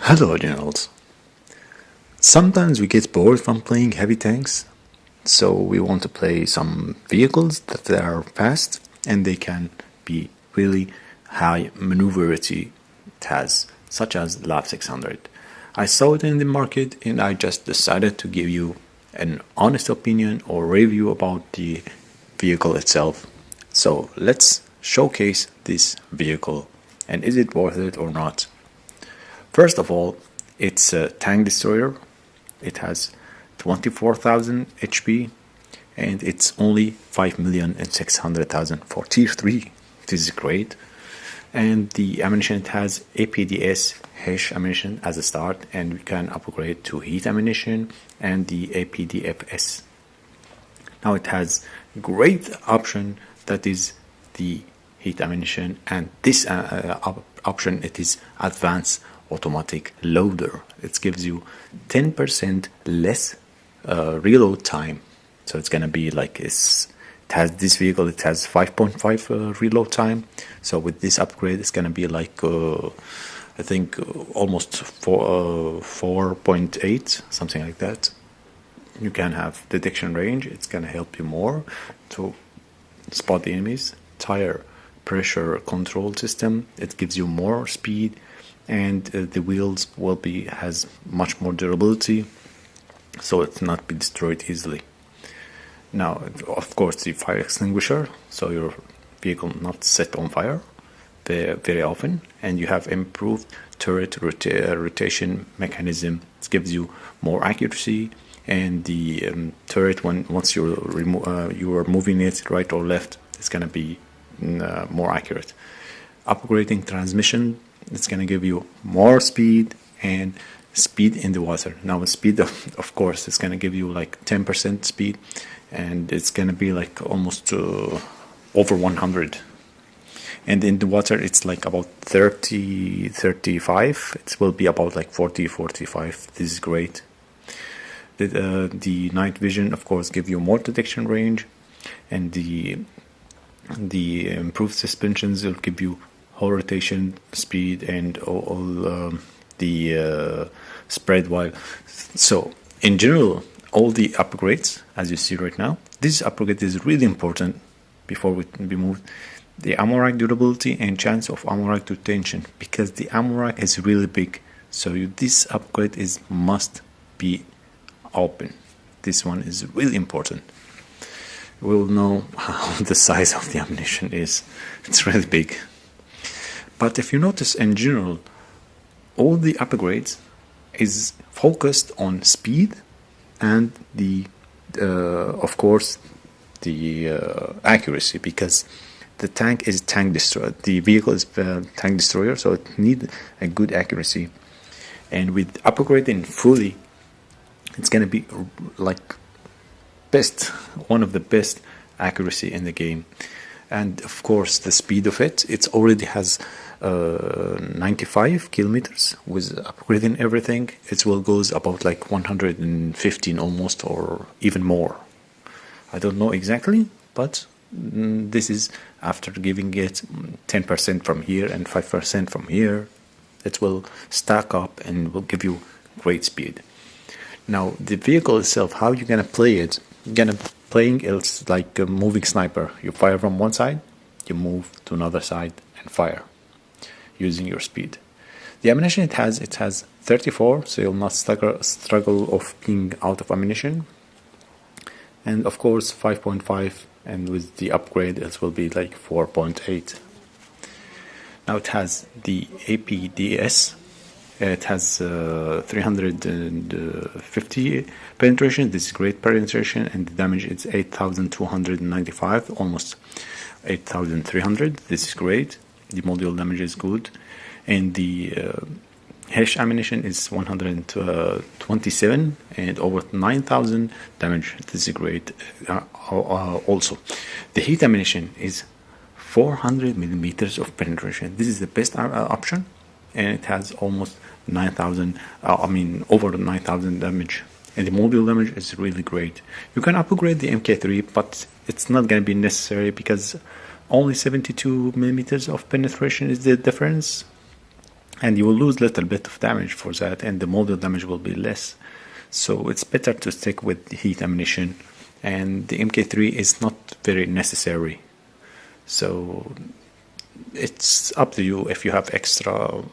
Hello, Generals. Sometimes we get bored from playing heavy tanks, so we want to play some vehicles that are fast and they can be really high maneuverability tasks, such as LAV-600. I saw it in the market and I just decided to give you an honest opinion or review about the vehicle itself. So let's showcase this vehicle and is it worth it or not. First of all, it's a tank destroyer. It has 24,000 HP and it's only 5,600,000 for tier 3. This is great. And the ammunition, it has APDS HESH ammunition as a start, and we can upgrade to heat ammunition and the APDFS. Now it has great option, that is the heat ammunition, and this option, it is advanced automatic loader. It gives you 10% less reload time. So it's gonna be like it has this vehicle, it has 5.5 reload time. So with this upgrade, it's gonna be like I think almost 4.8, something like that. You can have detection range. It's gonna help you more to spot the enemies. Tire pressure control system. It gives you more speed, and the wheels will has much more durability, so it's not be destroyed easily. Now, of course, the fire extinguisher, so your vehicle not set on fire very often, and you have improved turret rotation mechanism. It gives you more accuracy, and the turret, once you are moving it right or left, it's gonna be more accurate. Upgrading transmission, it's gonna give you more speed and speed in the water. Now speed, of course, it's gonna give you like 10% speed, and it's gonna be like almost over 100. And in the water, it's like about 30, 35. It will be about like 40, 45. This is great. The night vision, of course, give you more detection range, and the improved suspensions will give you whole rotation speed and all the spread wide. So in general, all the upgrades, as you see right now, this upgrade is really important before we move. The ammo rack durability and chance of ammo rack retention, because the ammo rack is really big, so this upgrade is must be open. This one is really important. We'll know how the size of the ammunition is. It's really big. But if you notice, in general, all the upgrades is focused on speed and the of course the accuracy, because the tank is tank destroyer. The vehicle is tank destroyer, so it needs a good accuracy. And with upgrading fully, it's gonna be like one of the best accuracy in the game. And of course the speed of it already has 95 kilometers. With upgrading everything, it will goes about like 115 almost, or even more. I don't know exactly, but this is after giving it 10% from here and 5% from here. It will stack up and will give you great speed. Now the vehicle itself, how you're gonna play it? You're gonna playing it's like a moving sniper. You fire from one side, you move to another side and fire using your speed. The ammunition it has 34, so you'll not struggle of being out of ammunition. And of course 5.5, and with the upgrade it will be like 4.8. Now it has the APDS. It has 350 penetration. This is great penetration, and the damage is 8,295, almost 8,300. This is great. The module damage is good, and the HESH ammunition is 127 and over 9,000 damage. This is great. Also, the heat ammunition is 400 millimeters of penetration. This is the best option, and it has almost 9,000. Over 9,000 damage. And the module damage is really great. You can upgrade the MK3, but it's not going to be necessary because only 72 millimeters of penetration is the difference. and you will lose a little bit of damage for that, and the model damage will be less. So it's better to stick with heat ammunition, and the MK3 is not very necessary. So it's up to you. If you have extra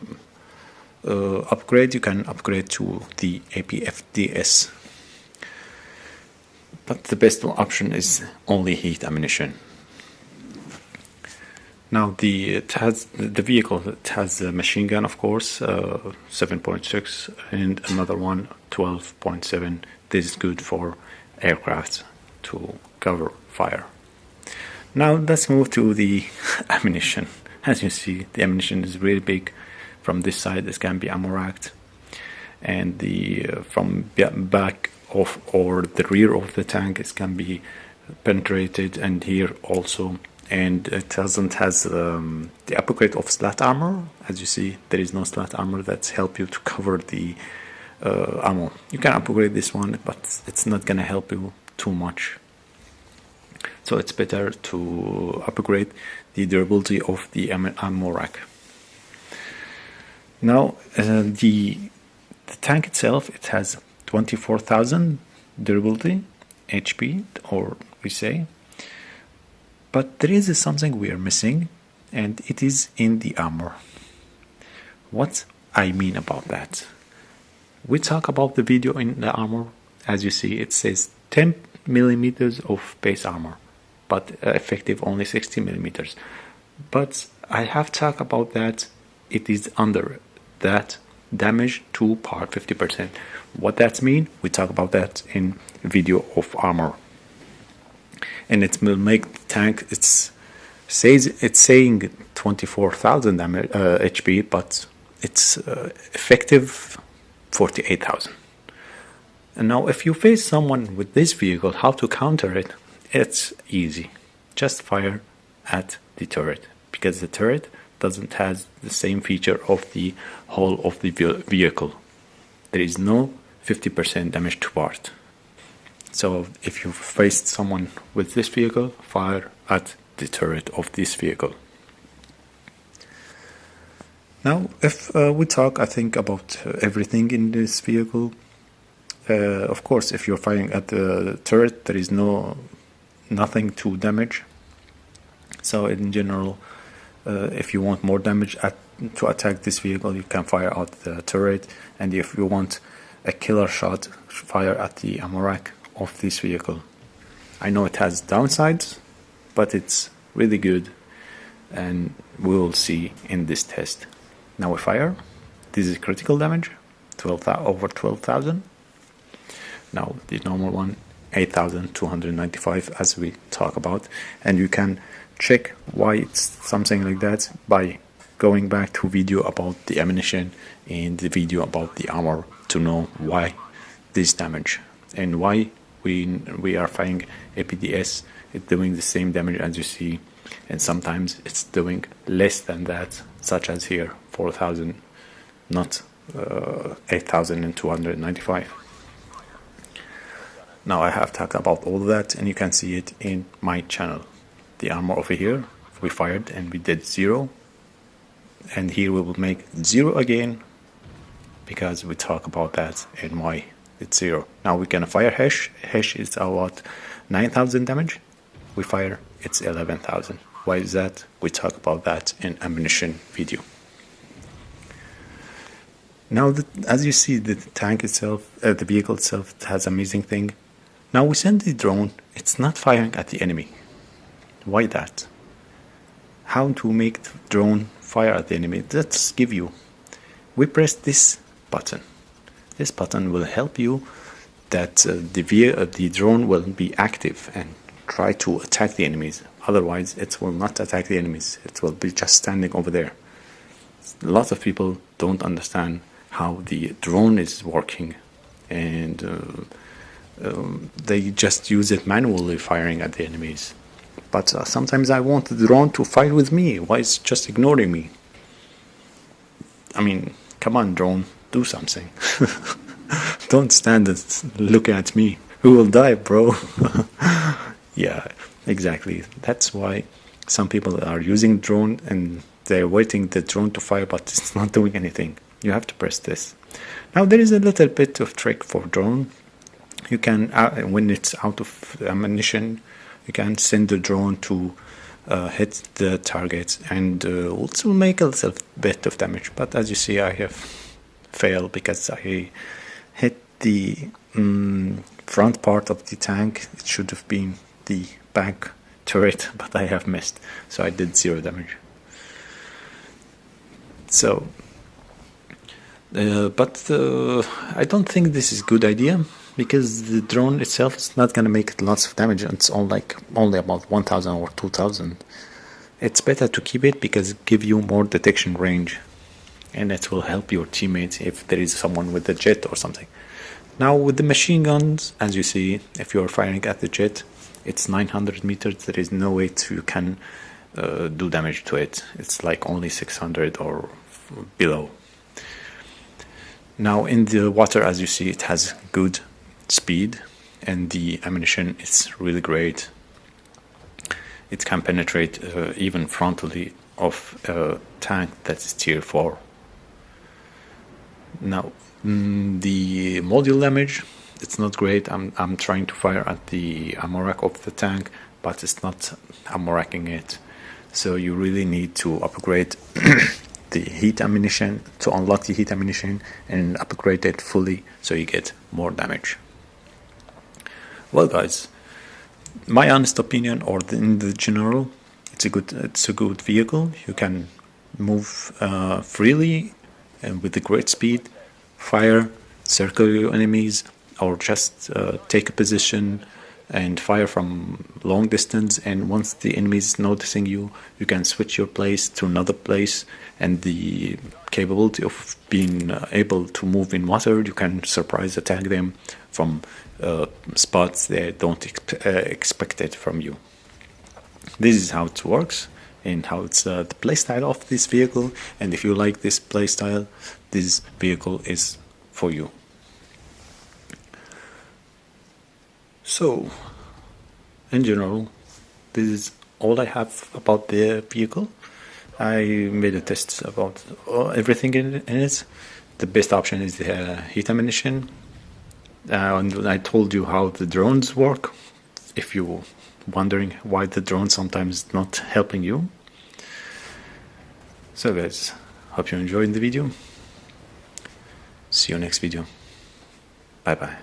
upgrade, you can upgrade to the APFDS, but the best option is only heat ammunition. Now the vehicle, it has a machine gun, of course, 7.6, and another one 12.7. This is good for aircraft to cover fire. Now let's move to the ammunition. As you see, the ammunition is really big. From this side, this can be ammo racked, and the from back of or the rear of the tank, it can be penetrated, and here also. And it doesn't has the upgrade of slat armor. As you see, there is no slat armor that's help you to cover the ammo. You can upgrade this one, but it's not gonna help you too much. So it's better to upgrade the durability of the ammo rack. Now the tank itself, it has 24,000 durability HP, or we say. But there is something we are missing, and it is in the armor. What I mean about that? We talk about the video in the armor. As you see, it says 10 millimeters of base armor, but effective only 60 millimeters. But I have talked about that. It is under that damage to part 50%. What that mean? We talk about that in video of armor. And it will make the tank, it's saying 24,000 HP, but it's effective 48,000. And now if you face someone with this vehicle, how to counter it? It's easy. Just fire at the turret, because the turret doesn't have the same feature of the hull of the vehicle. There is no 50% damage to part. So if you faced someone with this vehicle, fire at the turret of this vehicle. Now, if we talk, I think, about everything in this vehicle, of course, if you're firing at the turret, there is nothing to damage. So in general, if you want more damage to attack this vehicle, you can fire at the turret, and if you want a killer shot, fire at the ammo rack of this vehicle. I know it has downsides, but it's really good, and we will see in this test. Now we fire. This is critical damage, over 12,000. Now the normal one, 8,295, as we talk about, and you can check why it's something like that by going back to video about the ammunition and the video about the armor to know why this damage and why we are firing APDS. It's doing the same damage as you see, and sometimes it's doing less than that, such as here 4,000, not 8,295. Now I have talked about all of that, and you can see it in my channel. The armor over here, we fired and we did 0, and here we will make 0 again, because we talk about that and why it's 0. Now we're gonna fire Hesh. Hesh is about 9,000 damage. We fire, it's 11,000. Why is that? We talk about that in ammunition video. Now, as you see, the tank itself, the vehicle itself, has amazing thing. Now we send the drone. It's not firing at the enemy. Why that? How to make the drone fire at the enemy? Let's give you. We press this button. This button will help you that the drone will be active and try to attack the enemies. Otherwise, it will not attack the enemies. It will be just standing over there. Lots of people don't understand how the drone is working, and they just use it manually firing at the enemies. But sometimes I want the drone to fight with me. Why is it just ignoring me? I mean, come on, drone, do something. Don't stand and look at me. Who will die, bro? Yeah, exactly. That's why some people are using drone and they're waiting the drone to fire, but it's not doing anything. You have to press this. Now there is a little bit of trick for drone. You can, when it's out of ammunition, you can send the drone to hit the target and also make a little bit of damage. But as you see, I have failed because I hit the front part of the tank. It should have been the back turret, but I have missed, so I did 0 damage. So I don't think this is a good idea, because the drone itself is not going to make lots of damage. It's only about 1000 or 2000. It's better to keep it because it gives you more detection range, and it will help your teammates if there is someone with a jet or something. Now with the machine guns, as you see, if you're firing at the jet, it's 900 meters. There is no way you can do damage to it. It's like only 600 or below. Now in the water, as you see, it has good speed, and the ammunition is really great. It can penetrate even frontally of a tank that is tier 4. Now the module damage, it's not great. I'm trying to fire at the ammo rack of the tank, but it's not ammo racking it. So you really need to upgrade the heat ammunition, to unlock the heat ammunition and upgrade it fully so you get more damage. Well guys, my honest opinion, or in the general, it's a good vehicle. You can move freely and with a great speed, fire, circle your enemies, or just take a position and fire from long distance. And once the enemy is noticing you, you can switch your place to another place, and the capability of being able to move in water, you can surprise attack them from spots they don't expect it from you. This is how it works and how it's the playstyle of this vehicle. And if you like this playstyle, this vehicle is for you. So, in general, this is all I have about the vehicle. I made a test about everything in it. The best option is the heat ammunition. And I told you how the drones work, if you're wondering why the drone sometimes not helping you. So guys, hope you enjoyed the video. See you next video. Bye bye.